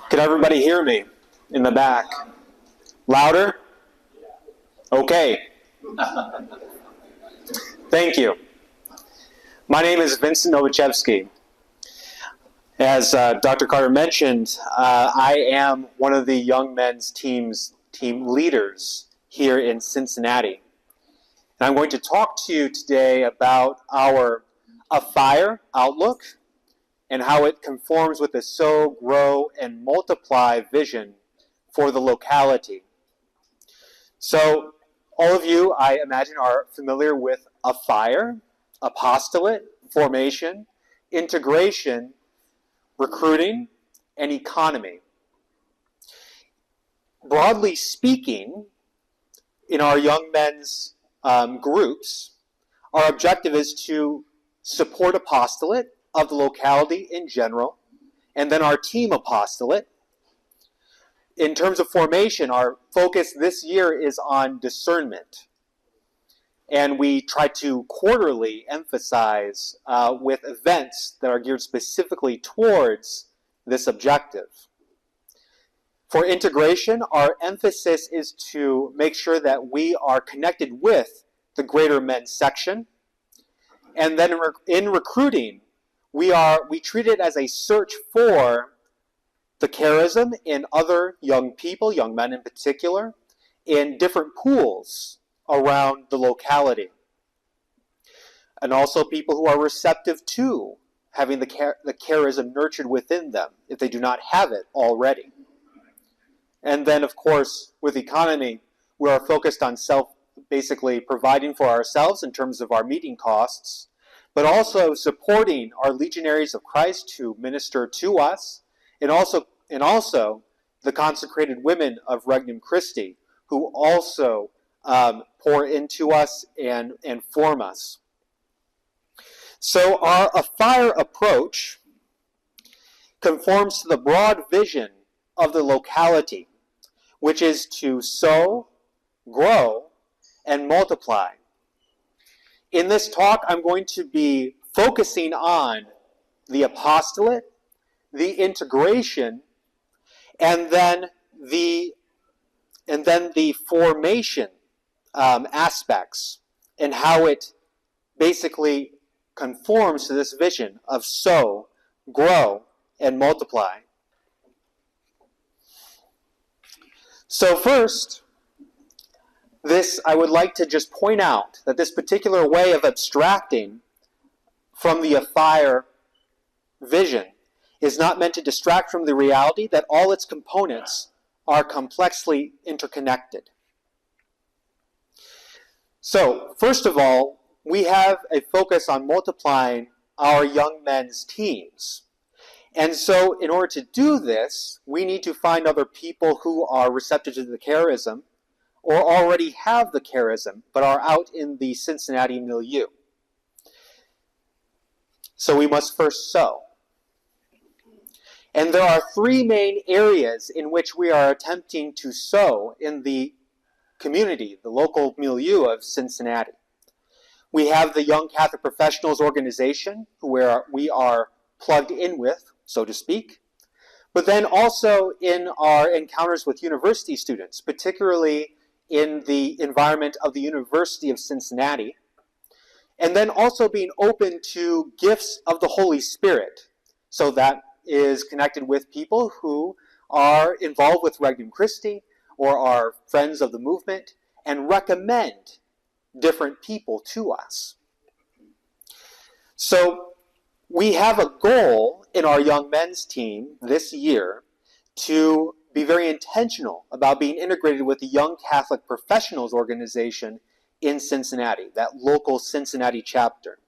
Can everybody hear me in the back? Louder? Okay. Thank you. My name is Vincent Nowaczewski. As Dr. Carter mentioned, I am one of the young men's team leaders here in Cincinnati. And I'm going to talk to you today about our fire outlook and how it conforms with the sow, grow, and multiply vision for the locality. So all of you, I imagine, are familiar with a fire, apostolate, formation, integration, recruiting, and economy. Broadly speaking, in our young men's groups, our objective is to support apostolate of the locality in general, and then our team apostolate. In terms of formation, our focus this year is on discernment. And we try to quarterly emphasize with events that are geared specifically towards this objective. For integration, our emphasis is to make sure that we are connected with the greater men's section. And then in recruiting, we treat it as a search for the charism in other young people, young men in particular, in different pools around the locality. And also people who are receptive to having the charism nurtured within them, if they do not have it already. And then, of course, with economy, we are focused on basically providing for ourselves in terms of our meeting costs, but also supporting our legionaries of Christ who minister to us, and also the consecrated women of Regnum Christi who also pour into us and form us. So our fire approach conforms to the broad vision of the locality, which is to sow, grow, and multiply. In this talk, I'm going to be focusing on the apostolate, the integration, and then the formation aspects, and how it basically conforms to this vision of sow, grow, and multiply. So first, I would like to just point out that this particular way of abstracting from the fire vision is not meant to distract from the reality that all its components are complexly interconnected. So, first of all, we have a focus on multiplying our young men's teams. And so, in order to do this, we need to find other people who are receptive to the charism or already have the charism, but are out in the Cincinnati milieu. So we must first sow. And there are three main areas in which we are attempting to sow in the community, the local milieu of Cincinnati. We have the Young Catholic Professionals Organization, where we are plugged in with, so to speak, but then also in our encounters with university students, particularly in the environment of the University of Cincinnati, and then also being open to gifts of the Holy Spirit. So that is connected with people who are involved with Regnum Christi or are friends of the movement and recommend different people to us. So we have a goal in our young men's team this year to be very intentional about being integrated with the Young Catholic Professionals Organization in Cincinnati, that local Cincinnati chapter.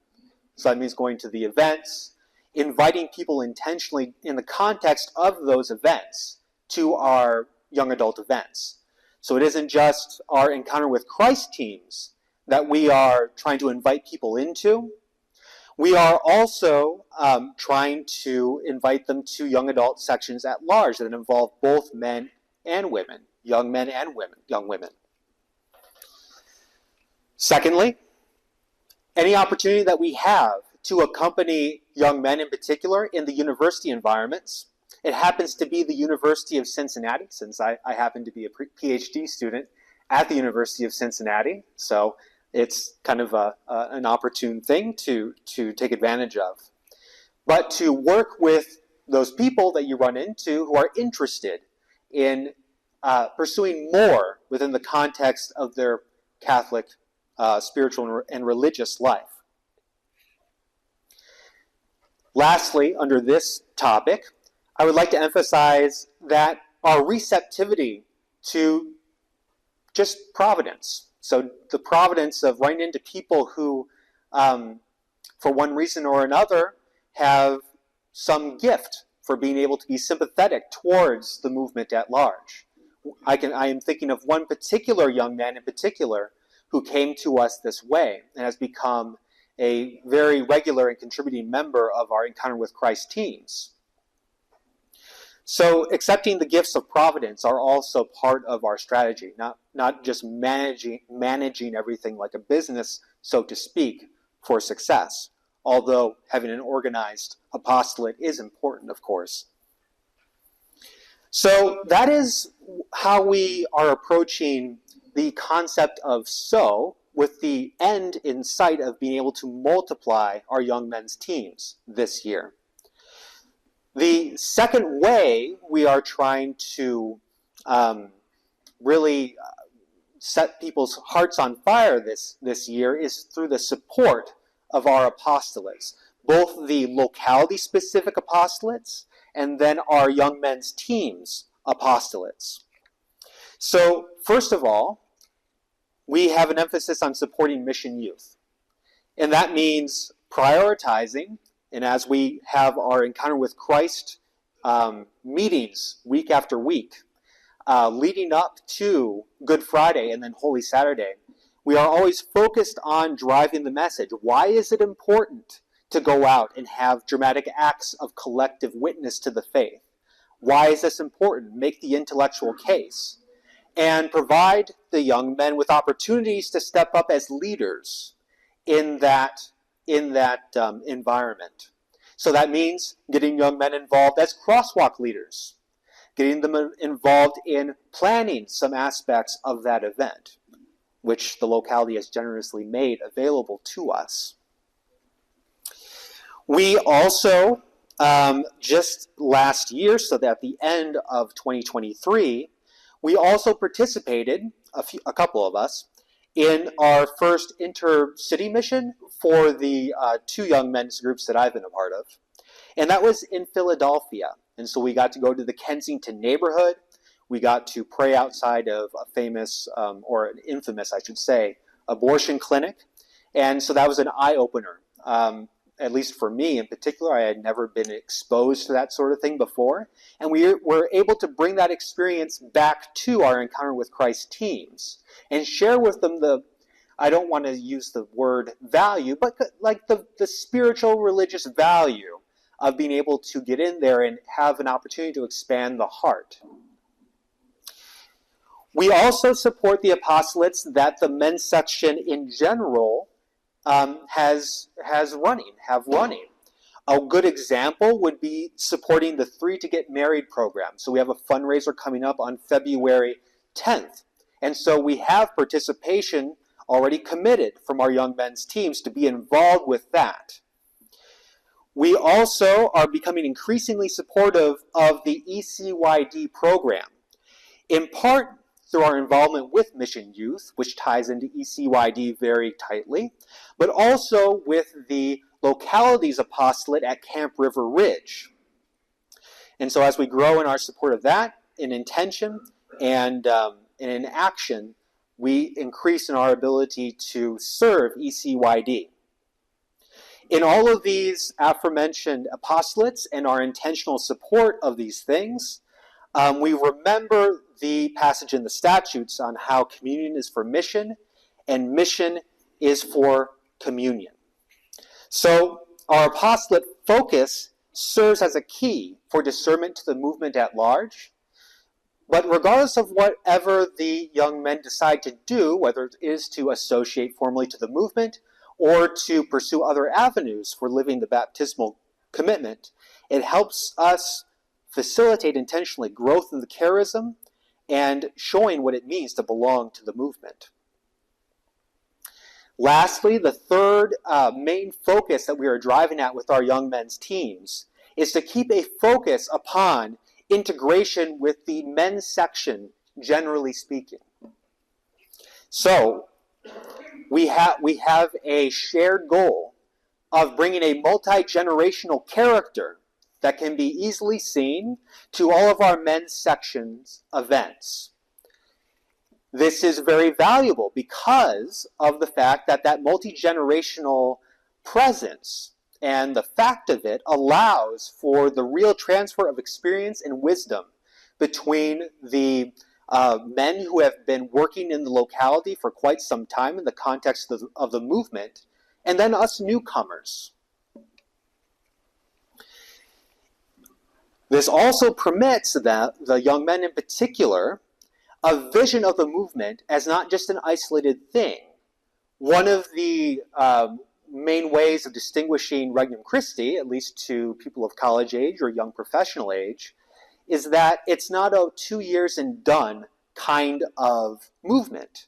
So that means going to the events, inviting people intentionally in the context of those events to our young adult events. So it isn't just our Encounter with Christ teams that we are trying to invite people into. We are also trying to invite them to young adult sections at large that involve both men and women, young men and young women. Secondly, any opportunity that we have to accompany young men in particular in the university environments, It happens to be the University of Cincinnati, since I happen to be a PhD student at the University of Cincinnati. So it's kind of an opportune thing to take advantage of. But to work with those people that you run into who are interested in pursuing more within the context of their Catholic spiritual and religious life. Lastly, under this topic, I would like to emphasize that our receptivity to just providence, so the providence of running into people who, for one reason or another, have some gift for being able to be sympathetic towards the movement at large. I am thinking of one particular young man in particular who came to us this way and has become a very regular and contributing member of our Encounter with Christ teams. So accepting the gifts of providence are also part of our strategy, not just managing everything like a business, so to speak, for success, although having an organized apostolate is important, of course. So that is how we are approaching the concept of sow, with the end in sight of being able to multiply our young men's teams this year. The second way we are trying to really set people's hearts on fire this year is through the support of our apostolates, both the locality-specific apostolates and then our young men's teams apostolates. So first of all, we have an emphasis on supporting mission youth. And that means prioritizing, and as we have our Encounter with Christ meetings week after week, leading up to Good Friday and then Holy Saturday, we are always focused on driving the message. Why is it important to go out and have dramatic acts of collective witness to the faith? Why is this important? Make the intellectual case. And provide the young men with opportunities to step up as leaders in that environment. So that means getting young men involved as crosswalk leaders, getting them involved in planning some aspects of that event, which the locality has generously made available to us. We also, just last year, so that at the end of 2023, we also participated, a couple of us, in our first intercity mission for the two young men's groups that I've been a part of. And that was in Philadelphia. And so we got to go to the Kensington neighborhood. We got to pray outside of a famous, or an infamous, I should say, abortion clinic. And so that was an eye-opener. At least for me in particular, I had never been exposed to that sort of thing before. And we were able to bring that experience back to our Encounter with Christ teams and share with them I don't want to use the word value, but like the spiritual religious value of being able to get in there and have an opportunity to expand the heart. We also support the apostolates that the men's section in general have running. A good example would be supporting the 3 to Get Married program. So we have a fundraiser coming up on February 10th. And so we have participation already committed from our young men's teams to be involved with that. We also are becoming increasingly supportive of the ECYD program, in part through our involvement with Mission Youth, which ties into ECYD very tightly, but also with the localities apostolate at Camp River Ridge. And so as we grow in our support of that, in intention and in action, we increase in our ability to serve ECYD. In all of these aforementioned apostolates and our intentional support of these things, we remember the passage in the statutes on how communion is for mission and mission is for communion. So our apostolate focus serves as a key for discernment to the movement at large. But regardless of whatever the young men decide to do, whether it is to associate formally to the movement or to pursue other avenues for living the baptismal commitment, it helps us facilitate intentionally growth in the charism and showing what it means to belong to the movement. Lastly, the third main focus that we are driving at with our young men's teams is to keep a focus upon integration with the men's section, generally speaking. So, we have a shared goal of bringing a multi-generational character that can be easily seen to all of our men's sections events. This is very valuable because of the fact that that multi-generational presence and the fact of it allows for the real transfer of experience and wisdom between the men who have been working in the locality for quite some time in the context of the movement, and then us newcomers. This also permits the young men in particular a vision of the movement as not just an isolated thing. One of the main ways of distinguishing Regnum Christi, at least to people of college age or young professional age, is that it's not a 2 years and done kind of movement.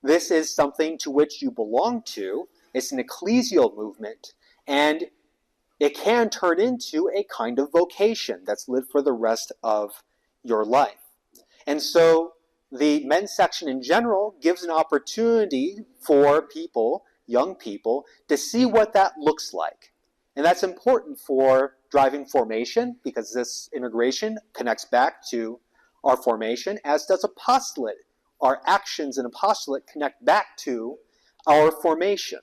This is something to which you belong to. It's an ecclesial movement, and it can turn into a kind of vocation that's lived for the rest of your life. And so the men's section in general gives an opportunity for people, young people, to see what that looks like. And that's important for driving formation, because this integration connects back to our formation, as does apostolate. Our actions in apostolate connect back to our formation.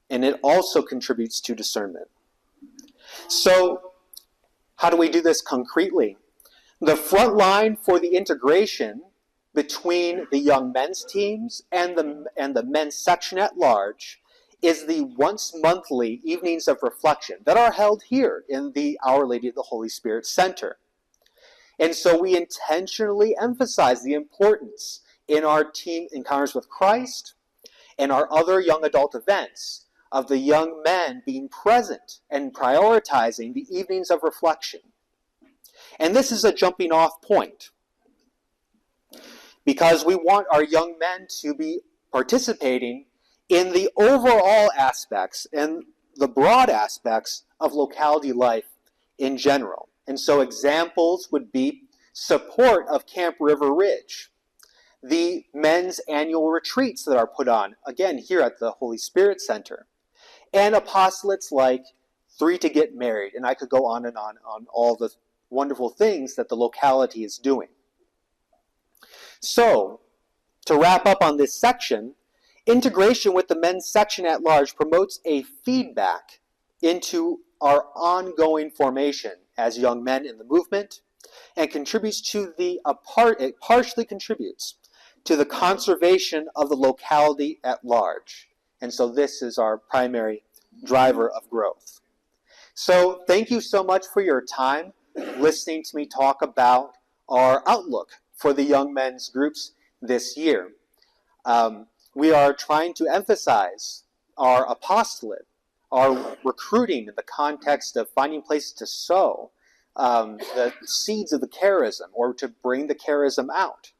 And it also contributes to discernment. So, how do we do this concretely? The front line for the integration between the young men's teams and the men's section at large is the once monthly evenings of reflection that are held here in the Our Lady of the Holy Spirit Center. And so we intentionally emphasize the importance in our team encounters with Christ and our other young adult events of the young men being present and prioritizing the evenings of reflection. And this is a jumping off point, because we want our young men to be participating in the overall aspects and the broad aspects of locality life in general. And so examples would be support of Camp River Ridge, the men's annual retreats that are put on, again, here at the Holy Spirit Center, and apostolates like 3 to Get Married, and I could go on all the wonderful things that the locality is doing. So, to wrap up on this section, integration with the men's section at large promotes a feedback into our ongoing formation as young men in the movement, and contributes to it partially contributes to the conservation of the locality at large. And so this is our primary driver of growth. So thank you so much for your time listening to me talk about our outlook for the young men's groups this year. We are trying to emphasize our apostolate, our recruiting in the context of finding places to sow the seeds of the charism, or to bring the charism out.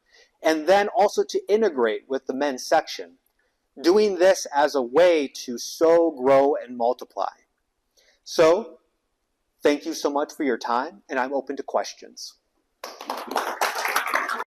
And then also to integrate with the men's section, doing this as a way to sow, grow, and multiply. So, thank you so much for your time, and I'm open to questions.